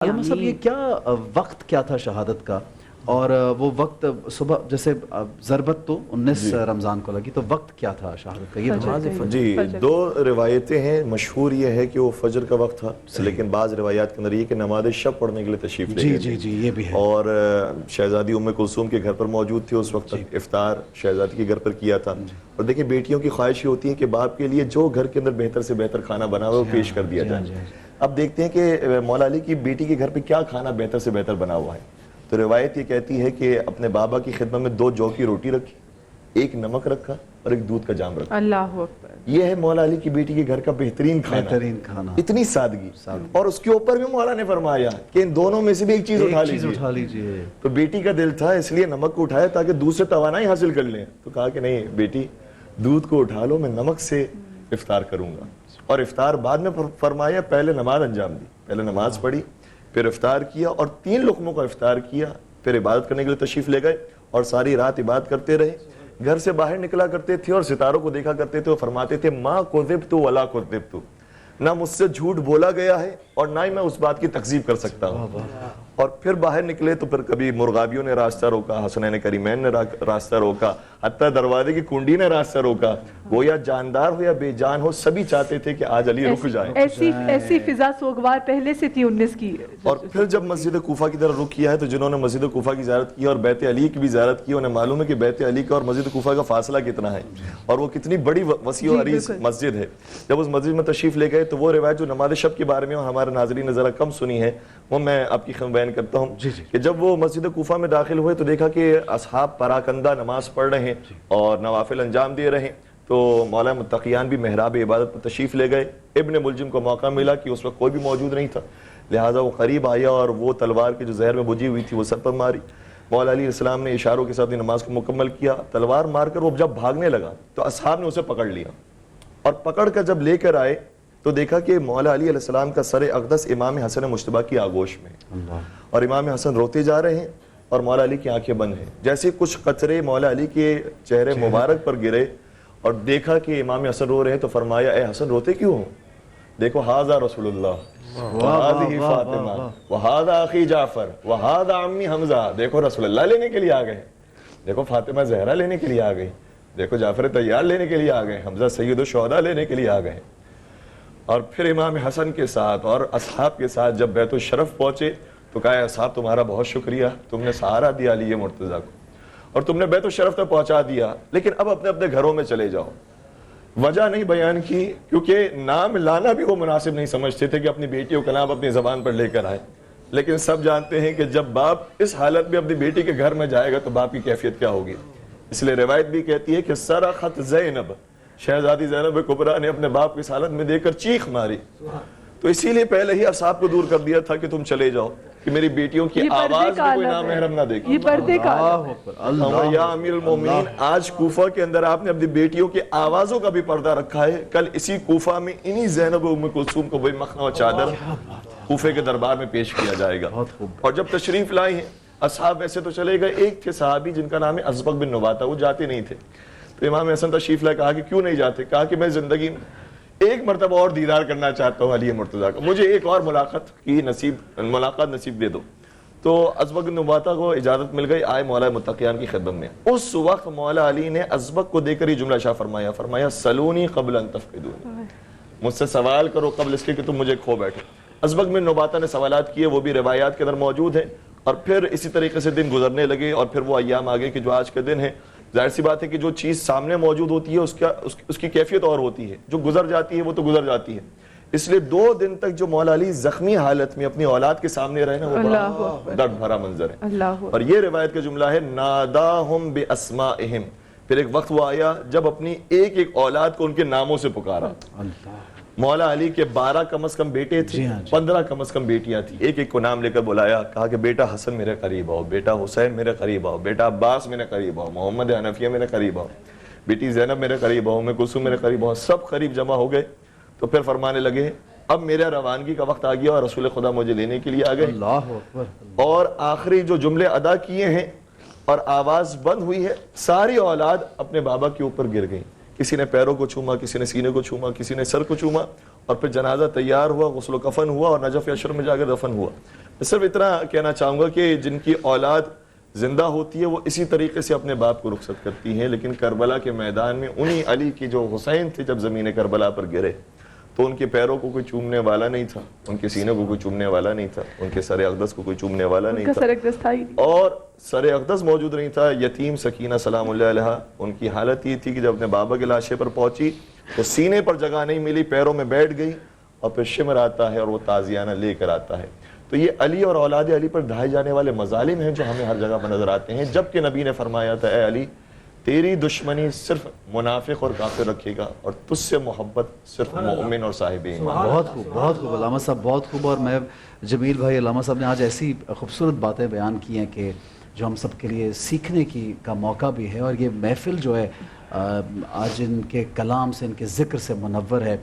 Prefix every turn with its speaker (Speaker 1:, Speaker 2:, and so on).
Speaker 1: علامہ صاحب یہ کیا وقت کیا تھا شہادت کا، اور وہ وقت صبح جیسے ضربت تو 19 رمضان کو لگی، تو وقت کیا تھا شہادت کا؟ یہ نماز فجر؟
Speaker 2: جی دو روایتیں ہیں، مشہور یہ ہے کہ وہ فجر کا وقت تھا، لیکن بعض روایات کے اندر یہ کہ نماز شب پڑھنے کے لیے تشریف لے گئے
Speaker 1: جی یہ بھی ہے،
Speaker 2: اور شہزادی ام کلثوم کے گھر پر موجود تھے اس وقت تک، افطار شہزادی کے گھر پر کیا تھا۔ اور دیکھیں بیٹیوں کی خواہش یہ ہوتی ہے کہ باپ کے لیے جو گھر کے اندر بہتر سے بہتر کھانا بنا ہوا وہ پیش کر دیا جائے۔ اب دیکھتے ہیں کہ مولا علی کی بیٹی کے گھر پہ کیا کھانا بہتر سے بہتر بنا ہوا ہے۔ تو روایت یہ کہتی ہے کہ اپنے بابا کی خدمت میں 2 جو کی روٹی رکھی، ایک نمک رکھا اور ایک دودھ کا جام رکھا۔
Speaker 3: اللہ اکبر!
Speaker 2: یہ ہے مولا علی کی بیٹی کے گھر کا بہترین کھانا، اتنی سادگی، اور اس کے اوپر بھی مولا نے فرمایا کہ ان دونوں میں سے بھی ایک چیز اٹھا لیجیے۔ تو بیٹی کا دل تھا اس لیے نمک کو اٹھایا تاکہ دودھ سے توانائی حاصل کر لیں، تو کہا کہ نہیں بیٹی دودھ کو اٹھا لو، میں نمک سے افطار کروں گا۔ اور افطار بعد میں فرمایا پہلے نماز انجام دی، پہلے نماز پڑھی، پھر افطار کیا اور 3 لقموں کا افطار کیا، پھر عبادت کرنے کے لیے تشریف لے گئے اور ساری رات عبادت کرتے رہے۔ گھر سے باہر نکلا کرتے تھے اور ستاروں کو دیکھا کرتے تھے، اور فرماتے تھے ما کذبت ولا کذبت، نہ مجھ سے جھوٹ بولا گیا ہے اور نہ ہی میں اس بات کی تکذیب کر سکتا ہوں۔ اور پھر باہر نکلے تو پھر کبھی مرغابیوں نے راستہ روکا، حسنین کریمین نے راستہ روکا، حتیٰ دروازے کی کنڈی نے راستہ روکا، وہ یا جاندار ہو یا بے جان ہو سبھی چاہتے تھے کہ آج علی رک جائیں۔
Speaker 3: ایسی فضا سوگوار پہلے سے تھی 19 کی۔
Speaker 2: اور پھر جب مسجد کوفہ کی طرف رخ کیا ہے تو جنہوں نے مسجد کوفہ کی زیارت کی اور بیت علی کی بھی زیارت کی، انہیں معلوم ہے کہ بیت علی کا اور مسجد کوفہ کا فاصلہ کتنا ہے اور وہ کتنی بڑی وسیع و عریض مسجد ہے۔ جب اس مسجد میں تشریف لے گئے تو وہ روایت جو نماز شب کے بارے میں ہمارے ناظرین نے ذرا کم سنی ہے وہ میں آپ کی خدمت بیان کرتا ہوں کہ جب وہ مسجد کوفہ میں داخل ہوئے تو دیکھا کہ اصحاب پراکندہ نماز پڑھ رہے ہیں اور نوافل انجام دے رہے ہیں، تو مولا متقیان بھی محراب عبادت پر تشریف لے گئے۔ ابن ملجم کو موقع ملا کہ اس وقت کوئی بھی موجود نہیں تھا، لہٰذا وہ قریب آیا اور وہ تلوار کی جو زہر میں بجھی ہوئی تھی وہ سر پر ماری۔ مولا علیہ السلام نے اشاروں کے ساتھ نماز کو مکمل کیا، تلوار مار کر وہ جب بھاگنے لگا تو اصحاب نے اسے پکڑ لیا، اور پکڑ کر جب لے کر آئے تو دیکھا کہ مولا علی علیہ السلام کا سر اقدس امام حسن مجتبیٰ کی آغوش میں، اور امام حسن روتے جا رہے ہیں اور مولا علی کی آنکھیں بند ہیں۔ جیسے کچھ قطرے مولا علی کے چہرے مبارک پر گرے اور دیکھا کہ امام حسن رو رہے ہیں تو فرمایا اے حسن روتے کیوں ہو؟ دیکھو ہاذا رسول اللہ وہذہ فاطمہ وہذا اخی جعفر وہذا عمی حمزہ، دیکھو رسول اللہ لینے کے لیے آ گئے، دیکھو فاطمہ زہرا لینے کے لیے آ گئی، دیکھو جعفر طیار لینے کے لیے آ گئے، حمزہ سید الشہداء لینے کے لیے آ گئے۔ اور پھر امام حسن کے ساتھ اور اصحاب کے ساتھ جب بیت الشرف پہنچے تو کہا اصحاب تمہارا بہت شکریہ، تم نے سہارا دیا علی مرتضیٰ کو اور تم نے بیت الشرف تک پہنچا دیا، لیکن اب اپنے اپنے گھروں میں چلے جاؤ۔ وجہ نہیں بیان کی کیونکہ نام لانا بھی وہ مناسب نہیں سمجھتے تھے کہ اپنی بیٹیوں کا نام اپنی زبان پر لے کر آئے، لیکن سب جانتے ہیں کہ جب باپ اس حالت میں اپنی بیٹی کے گھر میں جائے گا تو باپ کی کیفیت کیا ہوگی۔ اس لیے روایت بھی کہتی ہے کہ صرخت زینب، شہزادی زینب کبریٰ نے اپنے باپ کی اس حالت میں دیکھ کر چیخ ماری، تو اسی لیے پہلے ہی اصحاب کو دور کر دیا تھا کہ تم چلے جاؤ کہ میری بیٹیوں کی آواز بھی کوئی نامحرم نہ دیکھے۔
Speaker 3: یہ پردے کا
Speaker 2: یا امیر المومنین آج کوفہ کے اندر آپ نے اپنی بیٹیوں کی آوازوں کا بھی پردہ رکھا ہے، کل اسی کوفہ میں انہی زینب و ام کلثوم کو بے مخنہ و چادر کوفے کے دربار میں پیش کیا جائے گا۔ اور جب تشریف لائے ہیں اصحاب ویسے تو چلے گئے، ایک تھے صحابی جن کا نام ہے ازبق بن نباتہ، وہ جاتے نہیں تھے، تو امام حسن تشریف لائے، کہا کہ کیوں نہیں جاتے؟ کہا کہ میں زندگی میں ایک مرتبہ اور دیدار کرنا چاہتا ہوں علی مرتضیٰ کا، مجھے ایک اور ملاقات نصیب دے دو۔ تو ازبق بن نباتہ کو اجازت مل گئی، آئے مولا متقیان کی خدمت میں۔ اس وقت مولا علی نے ازبق کو دیکھ کر یہ جملہ شاہ فرمایا سلونی قبل ان تفقدونی، مجھ سے سوال کرو قبل اس کے کہ تم مجھے کھو بیٹھو۔ ازبق بن نباتہ نے سوالات کیے، وہ بھی روایات کے اندر موجود ہیں، اور پھر اسی طریقے سے دن گزرنے لگے اور پھر وہ ایام آگے کہ جو آج کا دن ہے، ظاہر سی بات ہے کہ جو چیز سامنے موجود ہوتی ہے اس کی کیفیت اور ہوتی ہے، جو گزر جاتی ہے وہ تو گزر جاتی ہے۔ اس لیے 2 دن تک جو مولا علی زخمی حالت میں اپنی اولاد کے سامنے رہے نا، وہ بڑا درد بھرا منظر ہے۔ اور یہ روایت کا جملہ ہے ناداہم باسمائہم، پھر ایک وقت وہ آیا جب اپنی ایک ایک اولاد کو ان کے ناموں سے پکارا۔ مولا علی کے 12 کم از کم بیٹے تھے، 15 کم از کم بیٹیاں تھیں، ایک ایک کو نام لے کر بلایا، کہا کہ بیٹا حسن میرے قریب آؤ، بیٹا حسین میرے قریب آؤ، بیٹا عباس میرے قریب آؤ، محمد حنفیہ میرے قریب آؤ، بیٹی زینب میرے قریب آؤ، ام کلثوم میرے قریب آؤ۔ سب قریب جمع ہو گئے تو پھر فرمانے لگے اب میرے روانگی کا وقت آ گیا اور رسول خدا مجھے لینے کے لیے آ گئے، اور آخری جو جملے ادا کیے ہیں اور آواز بند ہوئی ہے، ساری اولاد اپنے بابا کے اوپر گر گئی، کسی نے پیروں کو چھوما، کسی نے سینے کو چھوما، کسی نے سر کو چھوما، اور پھر جنازہ تیار ہوا، غسل و کفن ہوا اور نجف اشر میں جا کر دفن ہوا۔ صرف اتنا کہنا چاہوں گا کہ جن کی اولاد زندہ ہوتی ہے وہ اسی طریقے سے اپنے باپ کو رخصت کرتی ہیں، لیکن کربلا کے میدان میں انہی علی کی جو حسین تھے جب زمین کربلا پر گرے تو ان کے پیروں کو کوئی چومنے والا نہیں تھا، ان کے سینے کو کوئی چومنے والا نہیں تھا، ان کے سر اقدس کو کوئی چومنے والا نہیں تھا،
Speaker 3: سر اقدس تھا ہی نہیں،
Speaker 2: اور سر اقدس موجود نہیں تھا۔ یتیم سکینہ سلام اللہ علیہ، ان کی حالت یہ تھی کہ جب اپنے بابا کے لاشے پر پہنچی تو سینے پر جگہ نہیں ملی، پیروں میں بیٹھ گئی، اور پھر شمر آتا ہے اور وہ تازیانہ لے کر آتا ہے۔ تو یہ علی اور اولاد علی پر ڈھائے جانے والے مظالم ہیں جو ہمیں ہر جگہ پر نظر آتے ہیں، جبکہ نبی نے فرمایا تھا اے علی تیری دشمنی صرف منافق اور کافر رکھے گا اور تجھ سے محبت صرف مومن اور صاحب ایمان۔
Speaker 1: بہت خوب علامہ صاحب، بہت خوب۔ اور میں جمیل بھائی، علامہ صاحب نے آج ایسی خوبصورت باتیں بیان کی ہیں کہ جو ہم سب کے لیے سیکھنے کا موقع بھی ہے، اور یہ محفل جو ہے آج ان کے کلام سے، ان کے ذکر سے منور ہے۔